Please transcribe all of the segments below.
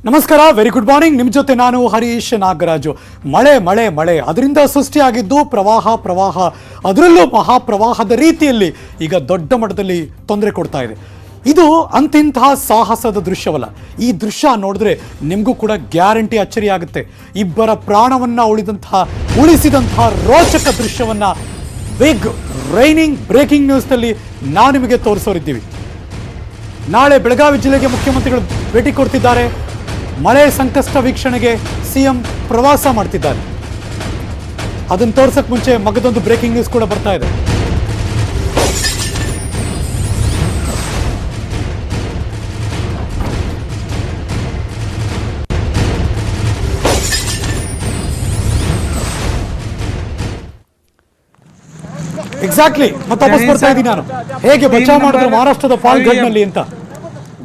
ನಮಸ್ಕಾರ, very good morning. ನಿಮ್ಮ ಜೊತೆ ನಾನು ಹರೀಶ್ ನಾಗರಾಜು. ಮಳೆ ಮಳೆ ಮಳೆ ಅದರಿಂದ ಸೃಷ್ಟಿಯಾಗಿದ್ದು ಪ್ರವಾಹ, ಅದರಲ್ಲೂ ಮಹಾಪ್ರವಾಹದ ರೀತಿಯಲ್ಲಿ ಈಗ ದೊಡ್ಡ ಮಟ್ಟದಲ್ಲಿ ತೊಂದರೆ ಕೊಡ್ತಾ ಇದೆ. ಇದು ಅಂತಿಂತಹ ಸಾಹಸದ ದೃಶ್ಯವಲ್ಲ. ಈ ದೃಶ್ಯ ನೋಡಿದ್ರೆ ನಿಮಗೂ ಕೂಡ ಗ್ಯಾರಂಟಿ ಅಚ್ಚರಿ ಆಗುತ್ತೆ. ಇಬ್ಬರ ಪ್ರಾಣವನ್ನ ಉಳಿಸಿದಂತಹ ರೋಚಕ ದೃಶ್ಯವನ್ನ ಬಿಗ್ ರೈನಿಂಗ್ ಬ್ರೇಕಿಂಗ್ ನ್ಯೂಸ್ನಲ್ಲಿ ನಾವು ನಿಮಗೆ ತೋರಿಸೋರಿದ್ದೀವಿ. ನಾಳೆ ಬೆಳಗಾವಿ ಜಿಲ್ಲೆಗೆ ಮುಖ್ಯಮಂತ್ರಿಗಳು ಭೇಟಿ ಕೊಡ್ತಿದ್ದಾರೆ. ಮಳೆ ಸಂಕಷ್ಟ ವೀಕ್ಷಣೆಗೆ ಸಿಎಂ ಪ್ರವಾಸ ಮಾಡ್ತಿದ್ದಾರೆ. ಅದನ್ನು ತೋರ್ಸಕ್ ಮುಂಚೆ ಮಗದೊಂದು ಬ್ರೇಕಿಂಗ್ ನ್ಯೂಸ್ ಕೂಡ ಬರ್ತಾ ಇದೆ. ಎಕ್ಸಾಕ್ಟ್ಲಿ ಮತ್ತೆ ವಾಪಸ್ ಬರ್ತಾ ಇದ್ದೀನಿ ನಾನು. ಹೇಗೆ ಬಚಾವ್ ಮಾಡಿದ್ರು ಮಹಾರಾಷ್ಟ್ರದ ಪಾಲ್ಘಡ್ನಲ್ಲಿ ಅಂತ.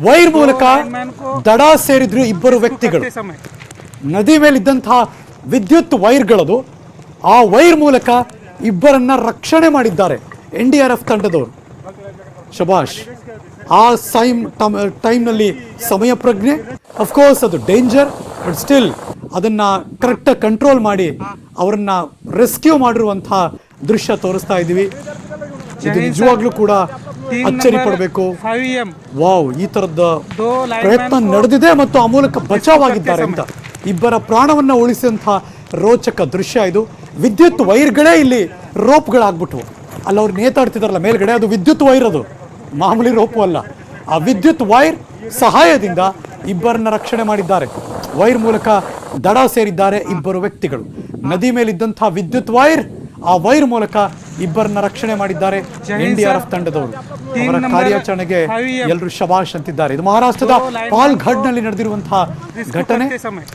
ವೈರ್ ಮೂಲಕ ದಡ ಸೇರಿದ್ರು ಇಬ್ಬರು ವ್ಯಕ್ತಿಗಳು. ನದಿ ಮೇಲಿದ್ದಂತಹ ವಿದ್ಯುತ್ ವೈರ್ಗಳದು. ಆ ವೈರ್ ಮೂಲಕ ಇಬ್ಬರನ್ನ ರಕ್ಷಣೆ ಮಾಡಿದ್ದಾರೆ NDRF ತಂಡದವರು. ಶಬಾಷ್. ಆ ಟೈಮ್ನಲ್ಲಿ ಸಮಯ ಪ್ರಜ್ಞೆ, ಅಫ್ಕೋರ್ಸ್ ಅದು ಡೇಂಜರ್, ಬಟ್ ಸ್ಟಿಲ್ ಅದನ್ನ ಕರೆಕ್ಟಾಗಿ ಕಂಟ್ರೋಲ್ ಮಾಡಿ ಅವರನ್ನ ರೆಸ್ಕ್ಯೂ ಮಾಡಿರುವಂತಹ ದೃಶ್ಯ ತೋರಿಸ್ತಾ ಇದ್ದೀವಿ. ಇದು ನಿಜವಾಗ್ಲೂ ಕೂಡ ಅಚ್ಚರಿ ಪಡಬೇಕು. ವಾವ್, ಈ ತರದ ಪ್ರಯತ್ನ ನಡೆದಿದೆ ಮತ್ತು ಆ ಮೂಲಕ ಬಚಾವಾಗಿದ್ದಾರೆ ಅಂತ. ಇಬ್ಬರ ಪ್ರಾಣವನ್ನ ಉಳಿಸಿದಂತಹ ರೋಚಕ ದೃಶ್ಯ ಇದು. ವಿದ್ಯುತ್ ವೈರ್ಗಳೇ ಇಲ್ಲಿ ರೋಪ್ಗಳಾಗ್ಬಿಟ್ವು. ಅಲ್ಲಿ ಅವ್ರು ನೇತಾಡ್ತಿದಾರಲ್ಲ ಮೇಲ್ಗಡೆ, ಅದು ವಿದ್ಯುತ್ ವೈರ್, ಅದು ಮಾಮೂಲಿ ರೋಪು ಅಲ್ಲ. ಆ ವಿದ್ಯುತ್ ವೈರ್ ಸಹಾಯದಿಂದ ಇಬ್ಬರನ್ನ ರಕ್ಷಣೆ ಮಾಡಿದ್ದಾರೆ. ವೈರ್ ಮೂಲಕ ದಡ ಸೇರಿದ್ದಾರೆ ಇಬ್ಬರು ವ್ಯಕ್ತಿಗಳು. ನದಿ ಮೇಲಿದ್ದಂತಹ ವಿದ್ಯುತ್ ವೈರ್, ಆ ವೈರ್ ಮೂಲಕ ಇಬ್ಬರನ್ನ ರಕ್ಷಣೆ ಮಾಡಿದ್ದಾರೆ NDRF ತಂಡದವರು. ಅವರ ಕಾರ್ಯಾಚರಣೆಗೆ ಎಲ್ಲರೂ ಶಬಾಷ್ ಅಂತಿದ್ದಾರೆ. ಇದು ಮಹಾರಾಷ್ಟ್ರದ ಪಾಲ್ಘಡ್ನಲ್ಲಿ ನಡೆದಿರುವಂತಹ ಘಟನೆ.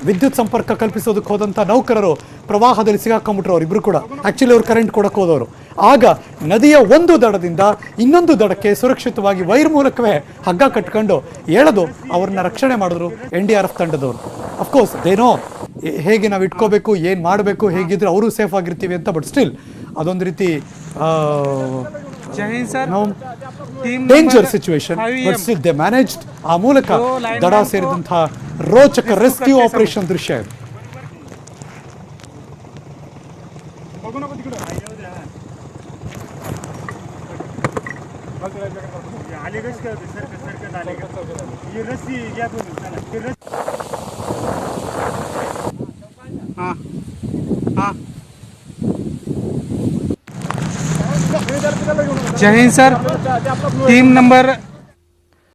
ವಿದ್ಯುತ್ ಸಂಪರ್ಕ ಕಲ್ಪಿಸೋದಕ್ಕೆ ಹೋದಂತಹ ನೌಕರರು ಪ್ರವಾಹದಲ್ಲಿ ಸಿಗಾಕೊಂಡ್ಬಿಟ್ರು. ಅವರಿಬ್ರು ಕೂಡ ಆಕ್ಚುಲಿ ಅವ್ರು ಕರೆಂಟ್ ಕೊಡಕ್ಕೆ ಹೋದವರು. ಆಗ ನದಿಯ ಒಂದು ದಡದಿಂದ ಇನ್ನೊಂದು ದಡಕ್ಕೆ ಸುರಕ್ಷಿತವಾಗಿ ವೈರ್ ಮೂಲಕವೇ ಹಗ್ಗ ಕಟ್ಕೊಂಡು ಎಳೆದು ಅವ್ರನ್ನ ರಕ್ಷಣೆ ಮಾಡಿದ್ರು NDRF ತಂಡದವರು. ಅಫ್ಕೋರ್ಸ್ ದೇನೋ ಹೇಗೆ ನಾವು ಇಟ್ಕೋಬೇಕು, ಏನು ಮಾಡಬೇಕು, ಹೇಗಿದ್ರೆ ಅವರು ಸೇಫ್ ಆಗಿರ್ತೀವಿ ಅಂತ. ಬಟ್ ಸ್ಟಿಲ್ ಅದೊಂದು ರೀತಿ danger situation. But still they managed. ಆ ಮೂಲಕ ದಡ ಸೇರಿದಂತಹ ರೋಚಕ ರೆಸ್ಕ್ಯೂ ಆಪರೇಷನ್ ದೃಶ್ಯ ಇದೆ. जय हिंद सर. Team number